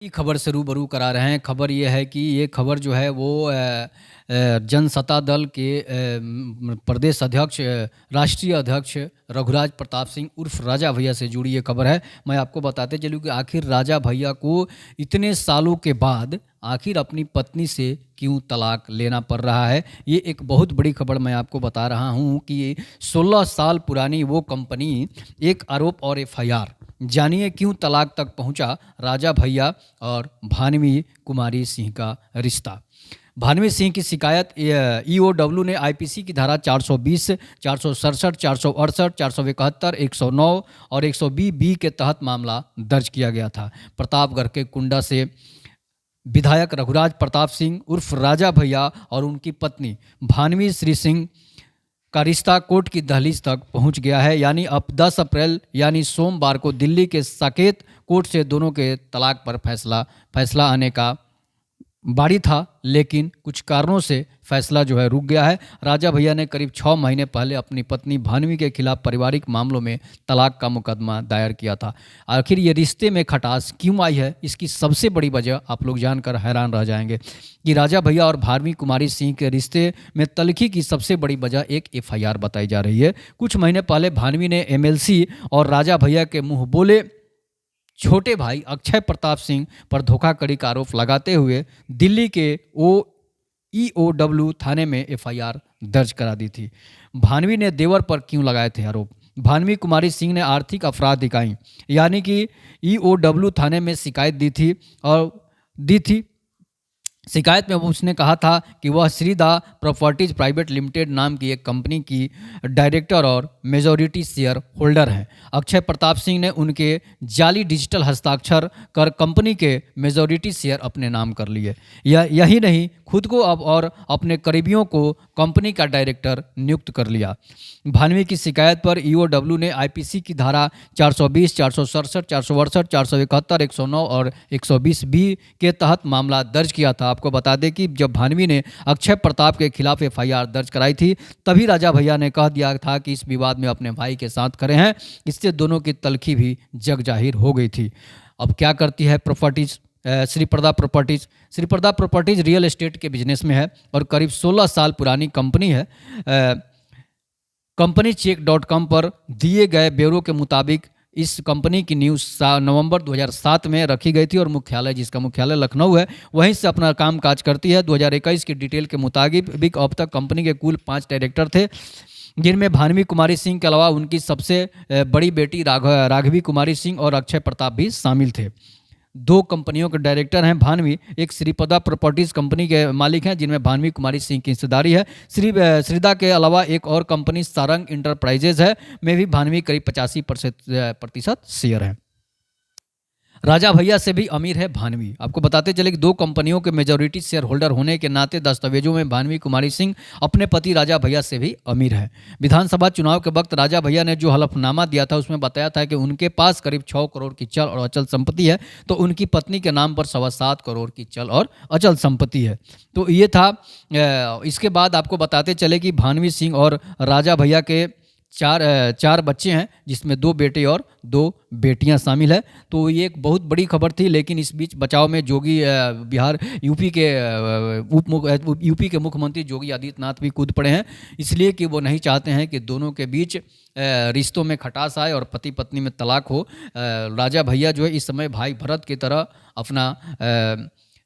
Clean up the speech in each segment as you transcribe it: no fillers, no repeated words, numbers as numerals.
की खबर से रूबरू करा रहे हैं। खबर ये है कि ये खबर जो है वो जनसत्ता दल के प्रदेश अध्यक्ष राष्ट्रीय अध्यक्ष रघुराज प्रताप सिंह उर्फ राजा भैया से जुड़ी ये खबर है। मैं आपको बताते चलूँ कि आखिर राजा भैया को इतने सालों के बाद आखिर अपनी पत्नी से क्यों तलाक लेना पड़ रहा है। ये एक बहुत बड़ी खबर मैं आपको बता रहा हूँ कि 16 साल पुरानी वो कंपनी, एक आरोप और एफआईआर, जानिए क्यों तलाक तक पहुंचा राजा भैया और भानवी कुमारी सिंह का रिश्ता। भानवी सिंह की शिकायत ईओडब्ल्यू ने आईपीसी की धारा 420, 467, 468, 471, 109 और 120 बी के तहत मामला दर्ज किया गया था। प्रतापगढ़ के कुंडा से विधायक रघुराज प्रताप सिंह उर्फ राजा भैया और उनकी पत्नी भानवी श्री सिंह का रिश्ता कोर्ट की दहलीज तक पहुंच गया है। यानी अब 10 अप्रैल यानी सोमवार को दिल्ली के साकेत कोर्ट से दोनों के तलाक पर फैसला आने का बारी था, लेकिन कुछ कारणों से फैसला जो है रुक गया है। राजा भैया ने करीब 6 महीने पहले अपनी पत्नी भानवी के खिलाफ पारिवारिक मामलों में तलाक का मुकदमा दायर किया था। आखिर ये रिश्ते में खटास क्यों आई है, इसकी सबसे बड़ी वजह आप लोग जानकर हैरान रह जाएंगे कि राजा भैया और भानवी कुमारी सिंह के रिश्ते में तल्खी की सबसे बड़ी वजह एक एफआईआर बताई जा रही है। कुछ महीने पहले भानवी ने एमएलसी और राजा भैया के मुंह बोले छोटे भाई अक्षय प्रताप सिंह पर धोखाधड़ी का आरोप लगाते हुए दिल्ली के ईओडब्ल्यू थाने में एफआईआर दर्ज करा दी थी। भानवी ने देवर पर क्यों लगाए थे आरोप? भानवी कुमारी सिंह ने आर्थिक अपराध इकाई यानी कि ईओडब्ल्यू थाने में शिकायत दी थी। शिकायत में उसने कहा था कि वह श्रीदा प्रॉपर्टीज प्राइवेट लिमिटेड नाम की एक कंपनी की डायरेक्टर और मेजॉरिटी शेयर होल्डर हैं। अक्षय प्रताप सिंह ने उनके जाली डिजिटल हस्ताक्षर कर कंपनी के मेजॉरिटी शेयर अपने नाम कर लिए। यही नहीं, खुद को अब और अपने करीबियों को कंपनी का डायरेक्टर नियुक्त कर लिया। भानवी की शिकायत पर ईओडब्ल्यू ने आईपीसी की धारा 420, 467, 468, 471, 109 और 120 बी के तहत मामला दर्ज किया था। आपको बता दें कि जब भानवी ने अक्षय प्रताप के खिलाफ एफआईआर दर्ज कराई थी, तभी राजा भैया ने कह दिया था कि इस विवाद में अपने भाई के साथ खड़े हैं। इससे दोनों की तल्खी भी जग जाहिर हो गई थी। अब क्या करती है प्रॉपर्टीज श्रीप्रदा प्रॉपर्टीज रियल एस्टेट के बिजनेस में है और करीब 16 साल पुरानी कंपनी है। कंपनी चेक.com पर दिए गए ब्यौरे के मुताबिक इस कंपनी की न्यूज़ नवंबर 2007 में रखी गई थी और जिसका मुख्यालय लखनऊ है, वहीं से अपना काम काज करती है। 2021 की डिटेल के मुताबिक अब तक कंपनी के कुल 5 डायरेक्टर थे, जिनमें भानवी कुमारी सिंह के अलावा उनकी सबसे बड़ी बेटी राघवी कुमारी सिंह और अक्षय प्रताप भी शामिल थे। 2 कंपनियों के डायरेक्टर हैं भानवी, एक श्रीप्रदा प्रॉपर्टीज कंपनी के मालिक हैं जिनमें भानवी कुमारी सिंह की हिस्सेदारी है। श्रीदा के अलावा एक और कंपनी सारंग इंटरप्राइजेज है, में भी भानवी करीब 85% शेयर है। राजा भैया से भी अमीर है भानवी। आपको बताते चले कि 2 कंपनियों के मेजॉरिटी शेयर होल्डर होने के नाते दस्तावेजों में भानवी कुमारी सिंह अपने पति राजा भैया से भी अमीर है। विधानसभा चुनाव के वक्त राजा भैया ने जो हलफनामा दिया था उसमें बताया था कि उनके पास करीब 6 करोड़ की चल और अचल संपत्ति है, तो उनकी पत्नी के नाम पर 7.25 करोड़ की चल और अचल संपत्ति है। तो ये था। इसके बाद आपको बताते चले कि भानवी सिंह और राजा भैया के चार बच्चे हैं, जिसमें 2 बेटे और 2 बेटियां शामिल है। तो ये एक बहुत बड़ी खबर थी, लेकिन इस बीच बचाव में यूपी के मुख्यमंत्री योगी आदित्यनाथ भी कूद पड़े हैं, इसलिए कि वो नहीं चाहते हैं कि दोनों के बीच रिश्तों में खटास आए और पति पत्नी में तलाक हो। राजा भैया जो है इस समय भाई भरत की तरह अपना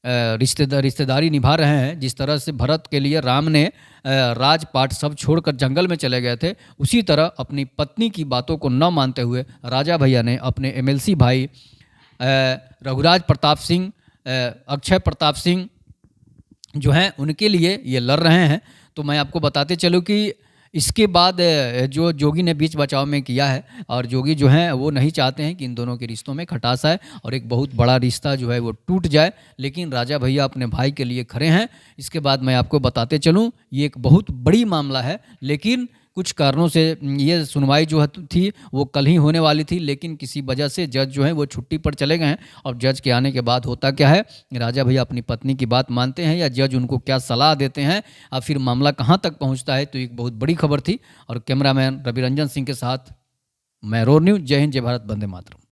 रिश्तेदारी निभा रहे हैं। जिस तरह से भरत के लिए राम ने राजपाट सब छोड़कर जंगल में चले गए थे, उसी तरह अपनी पत्नी की बातों को न मानते हुए राजा भैया ने अपने एमएलसी भाई रघुराज प्रताप सिंह, अक्षय प्रताप सिंह जो हैं उनके लिए ये लड़ रहे हैं। तो मैं आपको बताते चलूँ कि इसके बाद जो जोगी ने बीच बचाव में किया है, और जोगी जो हैं वो नहीं चाहते हैं कि इन दोनों के रिश्तों में खटास आए और एक बहुत बड़ा रिश्ता जो है वो टूट जाए, लेकिन राजा भैया अपने भाई के लिए खड़े हैं। इसके बाद मैं आपको बताते चलूँ ये एक बहुत बड़ी मामला है, लेकिन कुछ कारणों से ये सुनवाई जो थी वो कल ही होने वाली थी, लेकिन किसी वजह से जज जो है वो छुट्टी पर चले गए हैं। और जज के आने के बाद होता क्या है, राजा भैया अपनी पत्नी की बात मानते हैं या जज उनको क्या सलाह देते हैं और फिर मामला कहाँ तक पहुँचता है। तो एक बहुत बड़ी खबर थी। और कैमरामैन रवि रंजन सिंह के साथ मैं रोर न्यूज़। जय हिंद, जय भारत, वंदे मातरम।